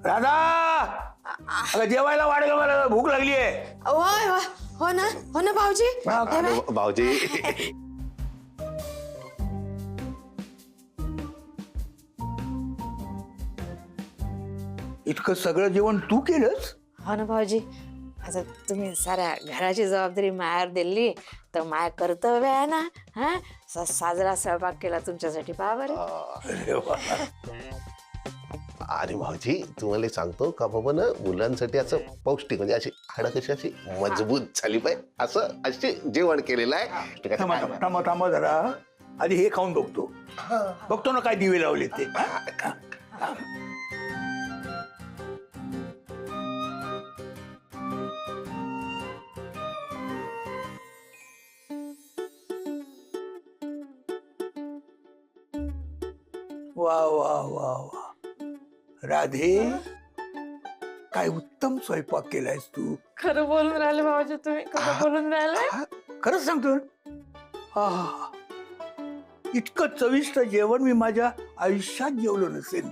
राधा अगं जेवायला वाढेल, मला भूक लागली आहे. हो ना भाऊजी. भाऊजी इतकं सगळं जेवण तू केलंस? हो ना भाऊजी. आता तुम्ही साऱ्या घराची जबाबदारी मायावर दिली तर माया कर्तव्य आहे ना. साजरा स्वयंपाक केला तुमच्यासाठी. पहा बरं. अरे वा. आणि भाऊजी तुम्हाला सांगतो का बाबा ना, मुलांसाठी असं पौष्टिक म्हणजे अशी हाडं कशी अशी मजबूत झाली पाहिजे असं अशी जेवण केलेलं आहे. थांबा जरा, आधी हे खाऊन बघतो ना काय दिवे लावले ते. वा वा वा वा राधे, काय उत्तम स्वयंपाक केलायस तू. खरं बोलून राहिले भाऊजी तुम्ही. खरं बोलून राहिले. खरंच सांगतो. इतकं चविष्ट जेवण मी माझ्या आयुष्यात जेवलो नसेल.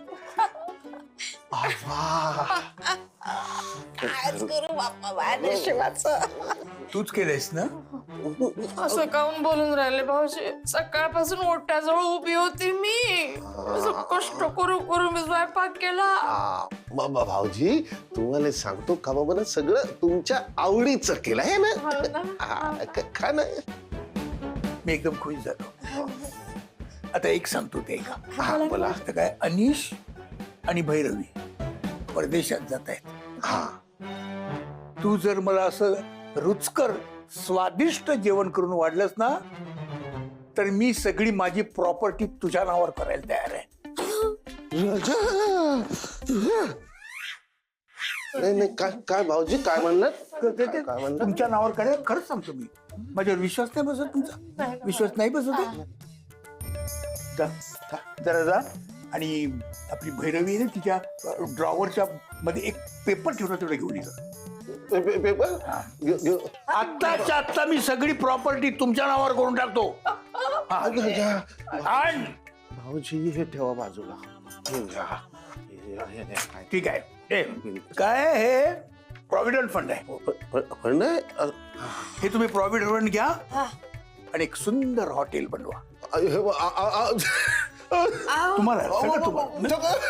तूच केलंयस ना? असं काऊन बोलून राहिले भाऊजी. सकाळपासून ओट्याजवळ उभी होती मी. असं कष्ट करू करू मी स्वयंपाक केला. बाबा भाऊजी तुम्हाला सांगतो का बाबा ना, सगळं तुमच्या आवडीचं केलं आहे ना. खा ना. मी एकदम खुश झालो. आता एक सांगतो ते का. बोला. आता काय, अनिश आणि भैरवी परदेशात जात आहेत. तू जर मला असं रुचकर स्वादिष्ट जेवण करून वाढलंस ना, तर मी सगळी माझी प्रॉपर्टी तुझ्या नावावर करायला तयार आहे. नाही काय भाऊजी काय म्हणणार? तुमच्या नावावर करायला. खरंच सांगतो मी. माझ्यावर विश्वास नाही बसत तुमचा? विश्वास नाही बसत आहे? जरा जा आणि आपली भैरवी ना, तिच्या ड्रॉवरच्या मध्ये एक पेपर ठेवला, तेवढं घेऊन ये. पेपर आत्ताच्या आत्ता मी सगळी प्रॉपर्टी तुमच्या नावावर करून टाकतो. आण. भाऊजी हे ठेवा बाजूला. ठीक आहे. काय हे प्रॉव्हिडंट फंड आहे. फंड हे तुम्ही प्रॉव्हिडंट फंड घ्या आणि एक सुंदर हॉटेल बनवा. तुम्हाला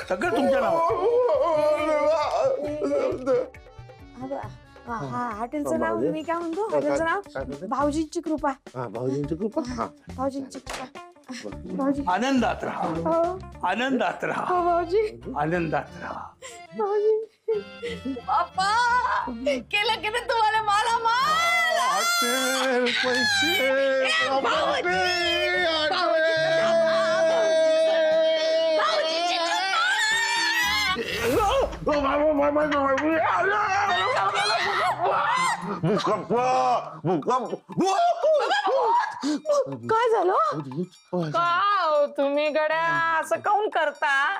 सगळं तुमच्या नावावर. हॉटेलचं नाव मी काय म्हणतो, हॉटेलचं नाव भाऊजींची कृपा. भाऊजींची कृपा. भाऊजींची कृपा. भाऊजी आनंदात राहा. आनंदात राहा. भाऊजी. आनंदात राहा. भाऊजी. बाप्पा केलं की नाही तुम्हाला मला माल. काय झालं? का तुम्ही गड्या असं काऊन करता?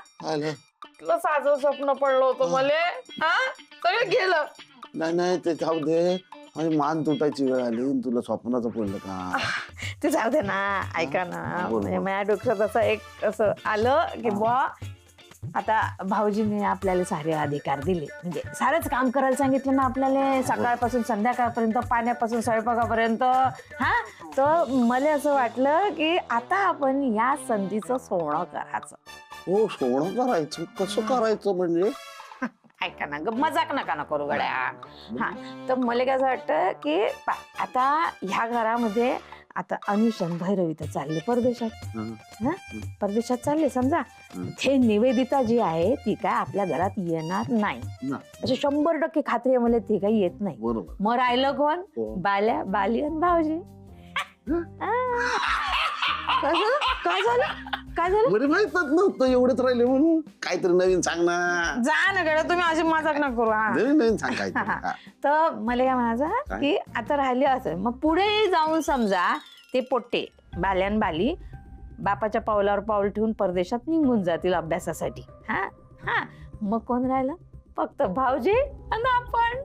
साजं स्वप्न पडलं होतं मला. सगळं गेलं. नाही ते जाऊ दे. माझी मान तुटायची वेळ आली, तुला स्वप्नाचं पडलं का? ते जाऊ दे ना. ऐका ना, माझ्या डोक्यात असं एक असं आलं की बुवा आता भाऊजीने आपल्याला सारे अधिकार दिले, म्हणजे सारंच काम करायला सांगितलं ना आपल्याला, सकाळपासून संध्याकाळपर्यंत, पाण्यापासून स्वयंपाकापर्यंत. तर मला असं वाटलं की आता आपण या संधीचं सोनं करायचं. हो, सोनं करायचं. कसं करायचं म्हणजे? ऐका ना, मजाक नका ना करू गड्या. तर मला काय असं वाटतं की आता ह्या घरामध्ये आता अनिश आणि भैरवी तर चालले परदेशात. परदेशात चालले समजा. हे निवेदिता जी आहे ती काय आपल्या घरात येणार नाही. अशी 100% खात्री आहे मला, ती काही येत नाही. मग राहिलं कोण? बाल्या, बाली आणि भाऊजी. काय झालं? बरे माहितच नव्हतं एवढंच राहिले म्हणून. काहीतरी नवीन सांग ना. जा ना गड्या, तुम्ही अशी मजाक ना करू. नवीन सांग काहीतरी. तर मला काय म्हणायचं की आता राहिले असं, मग पुढे जाऊन समजा ते पोट्टे बाल्यान बाली बापाच्या पावलावर पाऊल ठेवून परदेशात निघून जातील अभ्यासासाठी. मग कोण राहिलं? फक्त भाऊजी आणि आपण.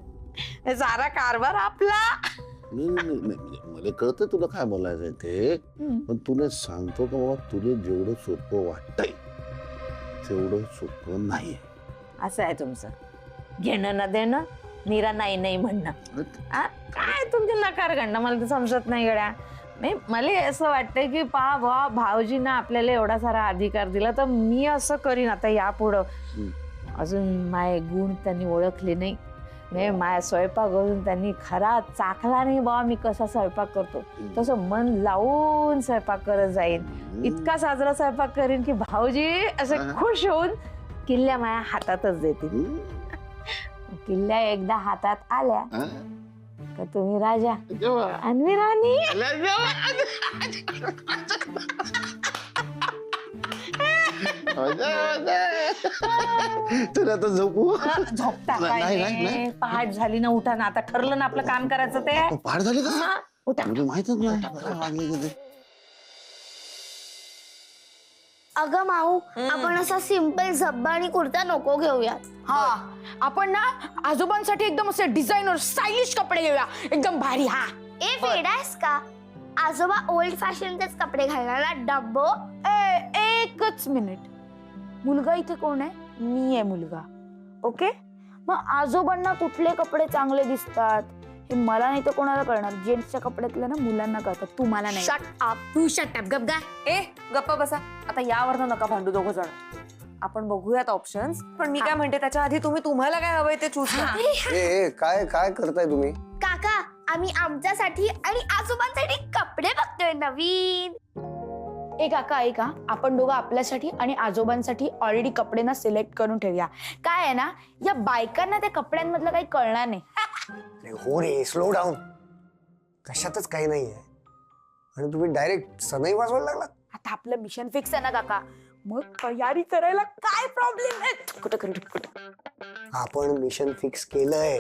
हे सारा कारभार आपला. नाही मला कळतं तुला काय बोलायचंय ते, पण तुला सांगतो का बाबा, तुला जेवढं सोपं वाटतंय तेवढं सोपं नाहीये. असं आहे तुमचं. घेणं न देणं, निरा नाही नाही म्हणणं. काय तुमचे नकार काढणं मला तर समजत नाही गड्या. मला असं वाटतंय की भाऊजींना आपल्याला एवढा सारा अधिकार दिला तर मी असं करीन आता यापुढं. अजून माय गुण त्यांनी ओळखले नाही. माझ्या स्वयंपाक अजून त्यांनी खरा चाखला नाही बाबा मी कसा स्वयंपाक करतो. तसं मन लावून स्वयंपाक करत जाईन. इतका साजरा स्वयंपाक करीन की भाऊजी असे खुश होऊन किल्ल्या माझ्या हातातच देतील. किल्ल्या एकदा हातात आल्या का तुम्ही राजा आणि मी राणी. तुला तर झोपू झोपता नाही, काय? पहाट झाली ना, उठा ना. आता ठरलं ना आपलं काम करायचं ते. पहाट झाली का? हा, उठा. म्हणजे माहितच नाही. अगं माऊ, आपण असा सिंपल झब्बा आणि कुर्ता नको घेऊया. हा, आपण ना आजोबांसाठी एकदम असे डिझायनर स्टायलिश कपडे घेऊया, एकदम भारी. हा, ए वेडायस का? आजोबा ओल्ड फॅशनचेच कपडे घालणार ना, डब्बो. एकच मिनिट. मुलगा इथे कोण आहे? मी आहे मुलगा. ओके, मग आजोबांना कुठले कपडे चांगले दिसतात हे मला नाही तर कोणाला कळणार? जेंट्सच्या कपड्यातल्या ना मुलांना कळतात, तुम्हाला नाही. शट अप, तू शट अप, गप गा. ए गप्पा बसा. आता यावरनं नका भांडू दोघं जण. आपण बघूयात ऑप्शन्स. पण मी काय म्हणते त्याच्या आधी तुम्हाला काय हवंय ते चूज करा. ए काय काय करताय तुम्ही? काका, आम्ही आमच्यासाठी आणि आजोबांसाठी कपडे बघतोय नवीन. ए काका ऐका, आपण दोघं आपल्यासाठी आणि आजोबांसाठी ऑलरेडी कपडे ना सिलेक्ट करून ठेवूया. काय आहे ना, या बायकांना त्या कपड्यांमधलं काही कळणार नाही. हो रे, स्लो डाऊन. कशातच काही नाहीये आणि तुम्ही डायरेक्ट सनई वाजवायला लागला. आता आपलं मिशन फिक्स आहे ना काका, मग तयारी करायला काय प्रॉब्लेम आहे? कुठं आपण मिशन फिक्स केलंय,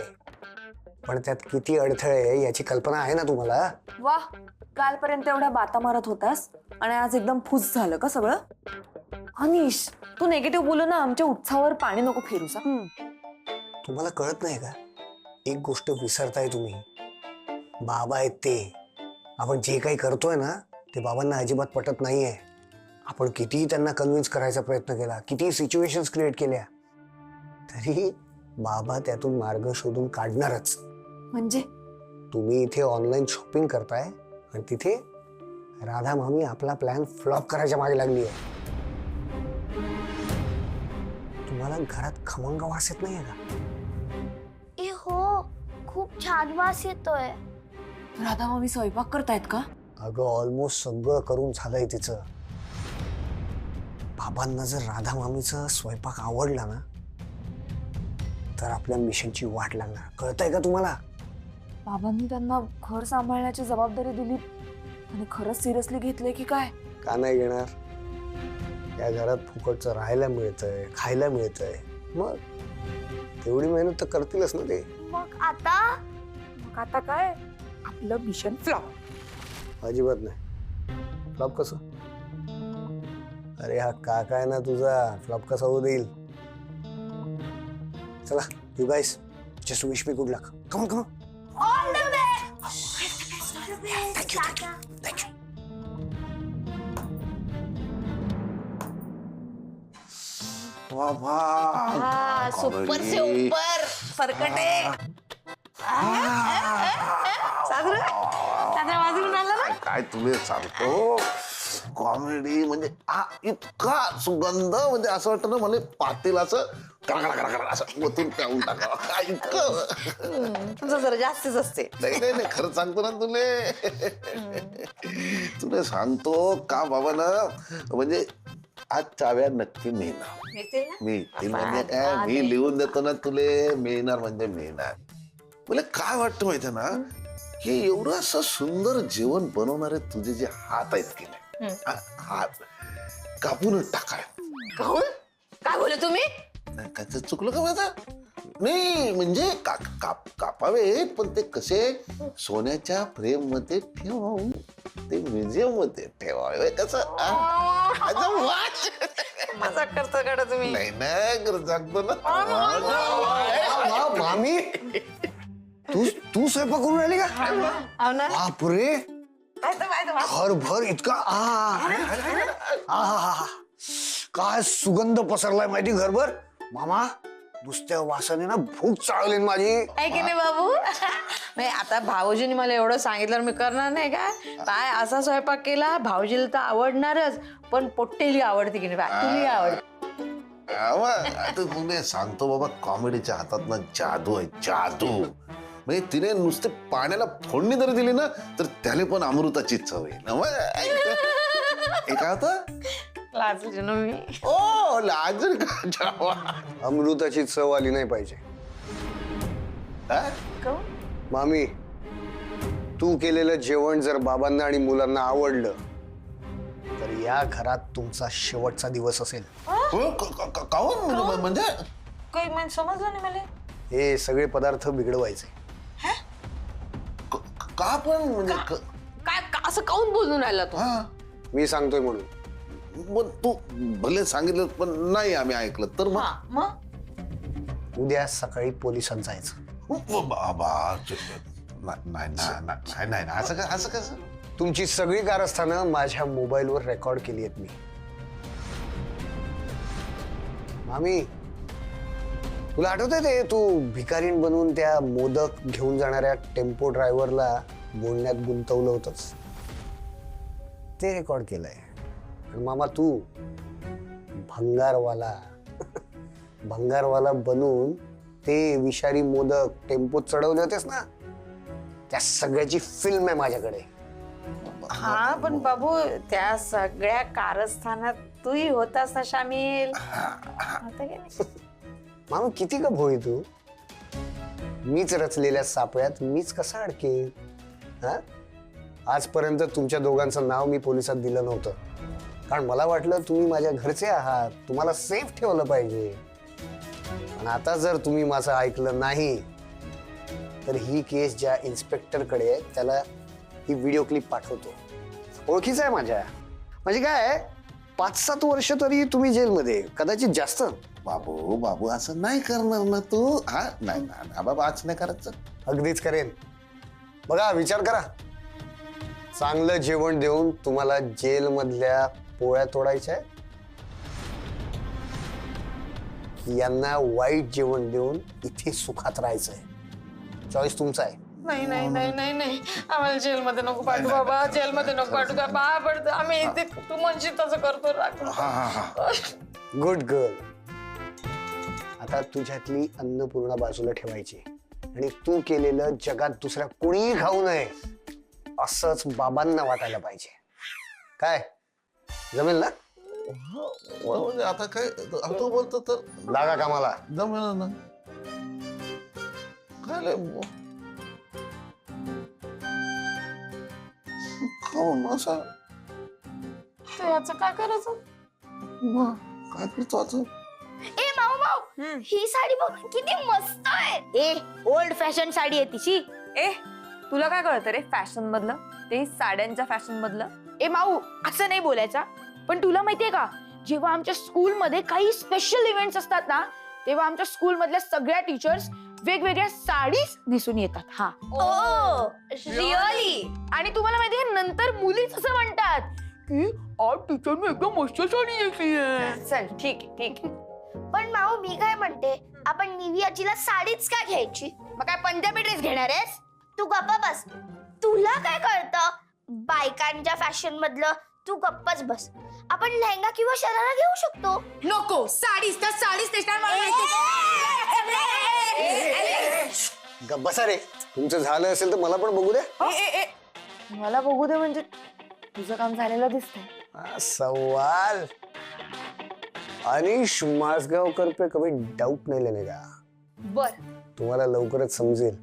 पण त्यात किती अडथळे याची कल्पना आहे ना तुम्हाला? वा, कालपर्यंत एवढ्या बाता मारत होतास आणि आज एकदम फुस झालं का सगळं? अनिश, तू नेगेटिव्ह बोलू ना, आमच्या उत्साहावर पाणी नको फिरूसा. तुम्हाला कळत नाही का? एक गोष्ट विसरताय तुम्ही. बाबा आहेत ते. आपण जे काही करतोय ना ते बाबांना अजिबात पटत नाहीये. आपण कितीही त्यांना कन्व्हिन्स करायचा प्रयत्न केला, कितीही सिच्युएशन्स क्रिएट केल्या, तरी बाबा त्यातून मार्ग शोधून काढणारच. म्हणजे तुम्ही इथे ऑनलाईन शॉपिंग करताय आणि तिथे राधा मामी आपला प्लॅन फ्लॉप करायच्या मागे लागली आहे. तुम्हाला घरात खमंग वास येत नाहीये का? ए हो, खूप छान वास येतोय. राधा मामी स्वयंपाक करतायत का? अगं ऑलमोस्ट सगळं करून झालंय तिचं. बाबांना जर राधा मामीचं स्वयंपाक आवडला ना तर आपल्या मिशनची वाट लागणार. कळतंय का तुम्हाला? बाबांनी त्यांना घर सांभाळण्याची जबाबदारी दिली आणि खरंच सिरियसली घेतलंय की काय? का नाही घेणार? या घरात फुकटचं राहायला मिळतंय, खायला मिळतंय, मग तेवढी मेहनत तर करतीलच ना ते. मग आता मग आता काय? आपलं मिशन फ्लॉप. अजिबात नाही. फ्लॉप कसं? अरे हा काका आहे ना तुझा, फ्लॉप कसा होऊ देईल? चला you guys, just wish me good luck. Come on come on. All the best. Thank you thank you. Super से ऊपर सरकटे. साजरा वाजवून आला ना. काय तुला सांगतो, कॉमेडी म्हणजे इतका सुगंध, म्हणजे असं वाटतं ना मला पातेल असं करा असं ओतून प्याऊन टाकावं. इतकं तुमचं जरा जास्तीच असते. नाही खरं सांगतो ना तुला सांगतो का बाबा ना, म्हणजे आज चाव्या नक्की मिळणार. मिळतील म्हणजे काय, मी लिहून देतो ना तुले, मिळणार म्हणजे मिळणार. मला काय वाटतं माहितीये ना, हे एवढं असं सुंदर जेवण बनवणारे तुझे जे हात आहेत की नाही, हात कापूनच टाकाय. काय बोलले तुम्ही? काय चुकलं का माझं? नाही म्हणजे कापावे, पण ते कसे सोन्याच्या फ्रेम मध्ये ठेवून ते म्युझियम मध्ये ठेवावे. कसं मजाक करता का तुम्ही? नाही ना, सांगतो ना. मामी तू स्वयंपाक करून राहिली का? हो ना. बापरे, घरभर इतका काय सुगंध पसरलाय माहिती घरभर. मामा नुसत्या वासाने ना भूक चाळली माझी. आहे की नाही बाबू? नाही आता भाऊजीने मला एवढं सांगितलं मी करणार नाही का? काय असा स्वयंपाक केला भाऊजीला तर आवडणारच, पण पोट्टेली आवडते की नाही बा? तुला आवडते? आता तुला सांगतो बाबा, कॉमेडीच्या हातात ना जादू आहे, जादू. म्हणजे तिने नुसते पाण्याला फोडणी जरी दिली ना तर त्याला पण अमृताची चव आहे ना. हे काय होतं? लाजली ना मी. ओ लाजर का जावा. अमृताची चव आली नाही पाहिजे. हा? मामी, तू केलेलं जेवण जर बाबांना आणि मुलांना आवडलं तर या घरात तुमचा शेवटचा दिवस असेल. हो, काहून म्हणजे काही म्हणजे समजलं नाही मला. हे सगळे पदार्थ बिघडवायचे. का पण म्हणजे काय असं काऊन बोलून राहिला तू? हा, मी सांगतोय म्हणून. मग तू भले सांगितलं पण नाही आम्ही ऐकलं तर मग हा, मग उद्या सकाळी पोलिसात जायचं. बाबा नाही असं कसं? तुमची सगळी कारस्थानं माझ्या मोबाईलवर रेकॉर्ड केली आहेत मी. मामी, तुला आठवतंय ते तू भिकारीण बनवून त्या मोदक घेऊन जाणाऱ्या टेम्पो ड्रायव्हरला बोलण्यात गुंतवलं होतंस? ते रेकॉर्ड केलंय. आणि मामा तू भंगारवाला बनून ते विषारी मोदक टेम्पोत चढवले होतेस ना, त्या सगळ्याची फिल्म आहे माझ्याकडे. हा पण बाबू त्या सगळ्या कारस्थानात तूही होतास ना शामिल. आता काय नाही. मामा किती का भोळी तू. मीच रचलेल्या सापळ्यात मीच कसा अडकेन? हा, आजपर्यंत तुमच्या दोघांचं नाव मी पोलिसात दिलं नव्हतं, कारण मला वाटलं तुम्ही माझ्या घरचे आहात, तुम्हाला सेफ ठेवलं पाहिजे. पण आता जर तुम्ही माझं ऐकलं नाही तर ही केस ज्या इन्स्पेक्टरकडे आहे त्याला ही व्हिडिओ क्लिप पाठवतो. ओळखीचा आहे माझ्या. म्हणजे काय 5-7 वर्ष तरी तुम्ही जेलमध्ये, कदाचित जास्त. बाबू असं नाही करणार ना तू. हा नाही बाबा, आज नाही करायचं. अगदीच करेन. बघा, विचार करा. चांगलं जेवण देऊन तुम्हाला जेल मधल्या पोळ्या तोडायच्या आहेत, यांना वाईट जेवण देऊन इथे सुखात राहायचंय. चॉईस तुमचा आहे. नाही नाही नाही नाही नाही आम्हाला जेलमध्ये नको पाठवू बाबा. जेलमध्ये नको पाठवू का बा. पडतं आम्ही इथे तू म्हणशील तसं करतो. Good girl. आता तुझ्यातली अन्नपूर्णा बाजूला ठेवायची आणि तू केलेलं जगात दुसऱ्या कुणीही खाऊ नये असंच बाबांना वाटायला पाहिजे. काय जमेल ना? म्हणजे आता काय तू बोलतो तर लागा कामाला. जमेल ना. काय खाऊन असं याचं काय करायचं? काय करतो आता? ए माऊ ही साडी बघ किती मस्त आहे. ए ओल्ड फॅशन साडी आहे तिची. ए तुला काय कळतं रे फॅशन मधलं, ते साड्यांच्या फॅशन मधलं? ए माऊ असं नाही बोलायचा. पण तुला माहितीये का, जेव्हा आमच्या स्कूलमध्ये काही स्पेशल इव्हेंट्स असतात ना, तेव्हा आमच्या स्कूल मधल्या सगळ्या टीचर्स वेगवेगळ्या साडीज नेसून येतात. हा, ओ रिअली. आणि तुम्हाला माहितीये नंतर मुलीच असं म्हणतात की आज टीचरने एकदम मस्त साडी नेसली. चल ठीक आहे ठीक आहे. पण माऊ मी काय म्हणते, आपण निवियाजीला साडीच का घ्यायची? मग काय पंजाबी ड्रेस घेणार आहेस? तू गप्पा बस. तुला काय कळतं बायकांच्या फॅशन मधलं? तू गप्पच बस. आपण लेहंगा किंवा शरारा घेऊ शकतो. नको, साडीच तर साडीच नेसणार. गप्प बसा रे. तुमचं झालं असेल तर मला पण बघू द्या. मला बघू दे म्हणजे तुझं काम झालेलं दिसतंय. सवाल अनिश मासगावकर पे कभी डाऊट नाही लेने का. बर तुम्हाला लवकरच समजेल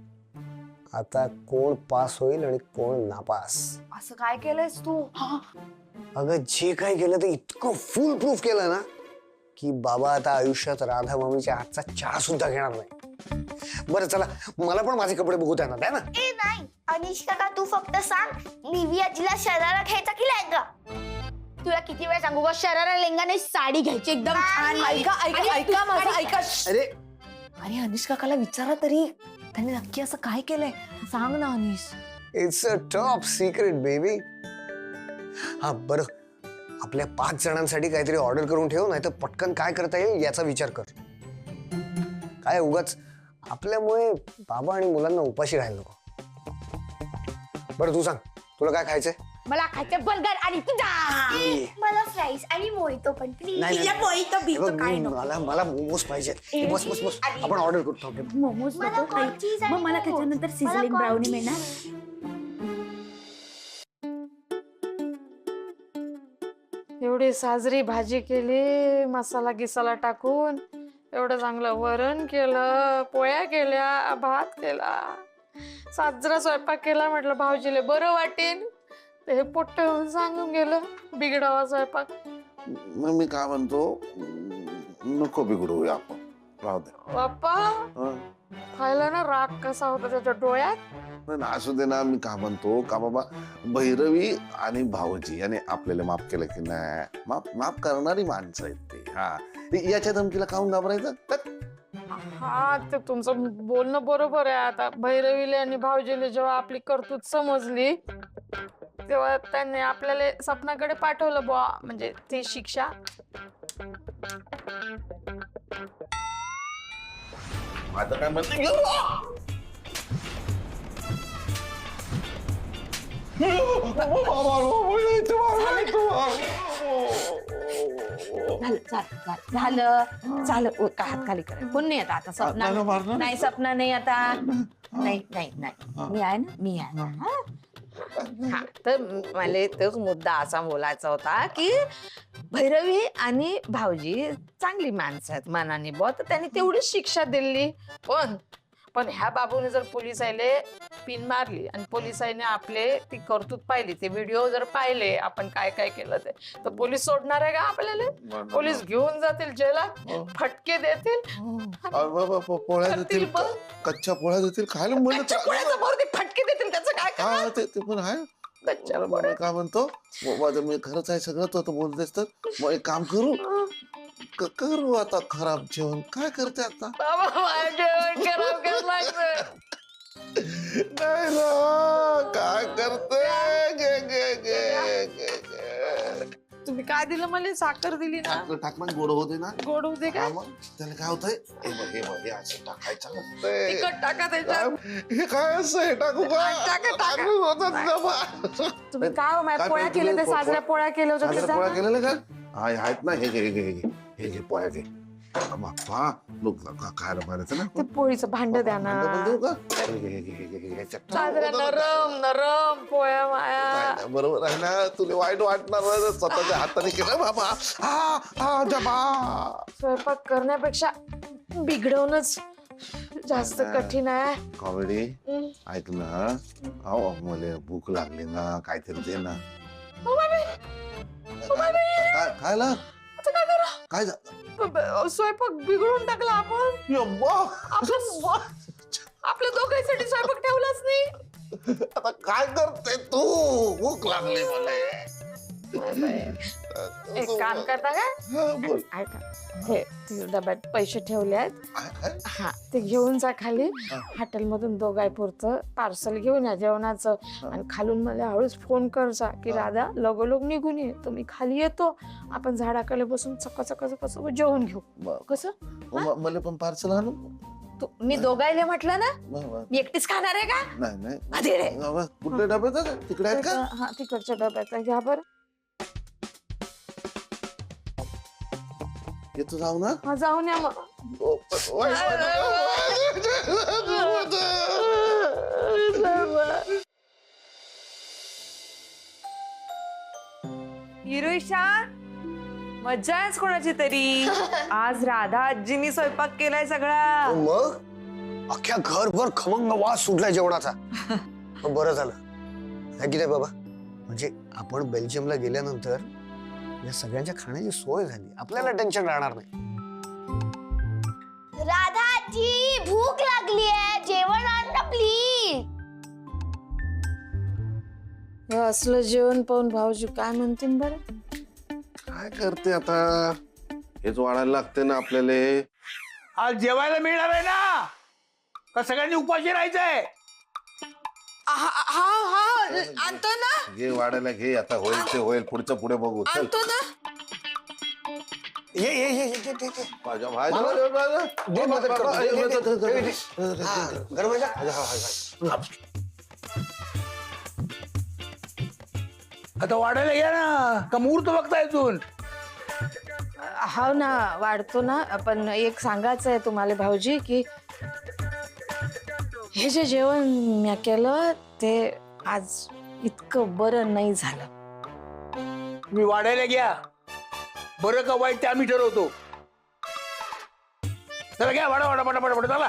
आता कोण पास होईल आणि कोण नापास. असं काय केलंयस तू? अगं जे काय केलं ते इतकं फुल प्रूफ केलं ना की बाबा आता आयुष्यात राधा मामीच्या हातचा चहा सुद्धा घेणार नाही. बरं चला, मला पण माझे कपडे बघू द्या ना. ए नाही अनिश काका, तू फक्त सांग निवियाजीला शरारा घ्यायचा की लेहंगा? तुला किती वेळ सांगू का, शरारा लेहंगा नाही साडी घ्यायची एकदम छान. ऐका माझं ऐका. अरे अरे अनिश काकाला विचारा तरी, त्यांनी नक्की असं काय केलंय सांग ना Anish. It's a top secret baby. हा बरं, आपल्या 5 जणांसाठी काहीतरी ऑर्डर करून ठेव, नाही तर पटकन काय करता येईल याचा विचार कर. काय उगाच आपल्यामुळे बाबा आणि मुलांना उपाशी राहायला नको. बरं तू सांग, तुला काय खायचंय? मला खायचं बर्गर आणि पिझ्झा. मला फ्राईज आणि मोहितो पण प्लीज. नाही, नाही. मोहितो हे बघ, मला मोमोज पाहिजे. बस बस बस, आपण ऑर्डर करतो. मोमोज मला नको corn खाई. cheese आणि मग मला momo. त्याच्यानंतर मला सिझलिंग corn ब्राउनी cheese. मिळणार. एवढी साजरी भाजी केली, मसाला गिसाला टाकून एवढं चांगलं वरण केलं, पोळ्या केल्या, भात केला, साजरा स्वयंपाक केला. म्हटलं भाऊजीले बरं वाटेल. ते हे पोट्ट होऊन सांगून गेलं बिघडावा स्वयंपाक. मग मी काय म्हणतो, नको बिघडूया आपण, राहू दे. बाप्पा हं. पाहिलं ना राग कसा होता त्याच्या डोळ्यात. नाही ना, असू दे ना. मी काय म्हणतो का बाबा, भैरवी आणि भाऊजी याने आपल्याला माफ केलं की नाही? माफ करणारी माणसं आहेत ते. हा, याच्या धमकीला काहून घाबरायचं? हा, ते तुमचं बोलणं बरोबर आहे. आता भैरवीले आणि भाऊजीले जेव्हा आपली करतूत समजली तेव्हा त्यांनी आपल्याला सपनाकडे पाठवलं बुवा, म्हणजे ती शिक्षा. आता काय म्हणते, झालं ओ, का हात खाली कर. कोण नाही आता, आता सपना नाही, सपना नाही आता. नाही नाही नाही, मी आहे ना, मी आहे. हा, तर मला तोच मुद्दा असा बोलायचा होता की भैरवी आणि भाऊजी चांगली माणसं आहेत मनाने बुवा, तर त्यांनी तेवढीच शिक्षा दिली. पण ह्या बाबूने जर पोलिसायले पिन मारली आणि पोलिसांनी आपले ती करतूत पाहिली, ते व्हिडिओ जर पाहिले आपण काय काय केलं ते, तर पोलीस सोडणार आहे का आपल्याला? पोलीस घेऊन जातील जेलात, फटके देतील, पोळ्या देतील, कच्च्या पोळ्या देतील खायला. कच्च्या पोळ्याचं बरं, ते फटके देतील, त्याचं काय करणार? हा, ते पण आहे. कच्च्या मला काय म्हणतो, मी खरंच आहे सगळं, तू आता बोलतेस तर मग एक काम करू, करू आता खराब जेवण. काय करते आता? बाबा, माझं जेवण खराब करायला लागतं. नाही ना, काय करते? तुम्ही काय दिलं मला? साखर दिली ना, टाक मग, गोड होते ना. गोड होते का? हा, मग त्याला काय होतंय, हे बघ हे असं टाकायचं नसतंय. तिखट टाका त्याच्यात. हे काय असं, हे टाकू का? टाका, टाका. टाकू होतं ना बा. तुम्ही काय काय पोळ्या करते केल्या, तू? ते साजऱ्या पोळ्या केल्या होत्या साजऱ्या त्याच्या? पोळ्या केलेल्या का? हा, आहेत ना. हे घे पोळ्या घे. बाप्पा, लोक खायला पाहिजे ना. ते पोळीचं भांड द्या ना. भांडं पण देऊ का? घे. साजऱ्या नरम नरम पोळ्या माया. नाही, नाही, बरोबर आहे ना. तुला वाईट वाटणार ना, स्वतःच्या हाताने केलं बाबा. स्वयंपाक करण्यापेक्षा बिघडवणंच जास्त कठीण आहे. कॉमेडी ऐक ना, अहो मला भूक लागली ना, काहीतरी दे ना. खायला काय स्वयंपाक बिघडून टाकला आपण. आपल्या दोघांसाठी स्वयंपाक ठेवलाच नाही. आता काय करते तू? भूक लागली मला. एक काम करता का? हा, बोल. ऐका, हे ते डब्यात पैसे ठेवले आहेत, हा ते घेऊन जा खाली. हॉटेलमधून दोघाय पुरतं पार्सल घेऊन या जेवणाचं, आणि खालून मला हळूच फोन कर जा की राधा लगोलग निघून ये. तर मी खाली येतो, आपण झाडाखाली बसून चक्क जेवून घेऊ. कसं? मला पण पार्सल आणू? मी दोघायले म्हटलं ना, बरं. मी एकटीच खाणार आहे का? नाही अरे रे. कुठल्या डब्यात? तिकडे आहेत का? हा, तिकडच्या डब्याचा घ्या बरं. येतो जाऊ ना. हा, जाऊन या मग. हिरोईशा, मज्जा आहेच कोणाची तरी. आज राधा आजीनी स्वयंपाक केलाय सगळा. मग अख्ख्या घरभर खमंग वास सुटलाय जेवणाचा. पण बरं झालं है की नाही बाबा, म्हणजे आपण बेल्जियमला गेल्यानंतर या सगळ्यांच्या खाण्याची सोय झाली, आपल्याला टेन्शन राहणार नाही. राधा आजी, भूक लागली आहे, जेवण आण ना प्लीज. हे असलं जेवण पाहून भाऊजी काय म्हणतील बरं? काय करते आता, हेच वाढायला लागते ना आपल्याला. आज जेवायला मिळणार आहे ना, का सगळ्यांनी उपाशी राहायचंय? हा आणतो ना, घे वाढायला घे. आता होईल ते होईल, पुढचं पुढे बघू. चल. आणतो ना. ये माझ्या भाज्या दे मदत करतो. दे, दे, दे. हा, गरम आहे का? आता वाढायला या ना, का मुहूर्त बघताय अजून? हा ना, वाढतो ना. पण एक सांगायचं आहे तुम्हाला भाऊजी की हे जे जेवण मी केलं ते आज इतकं बरं नाही झालं. तुम्ही वाढायला घ्या, बरं का वाईट ते आम्ही ठरवतो. चला घ्या, वाढा वाढा पटापट चला.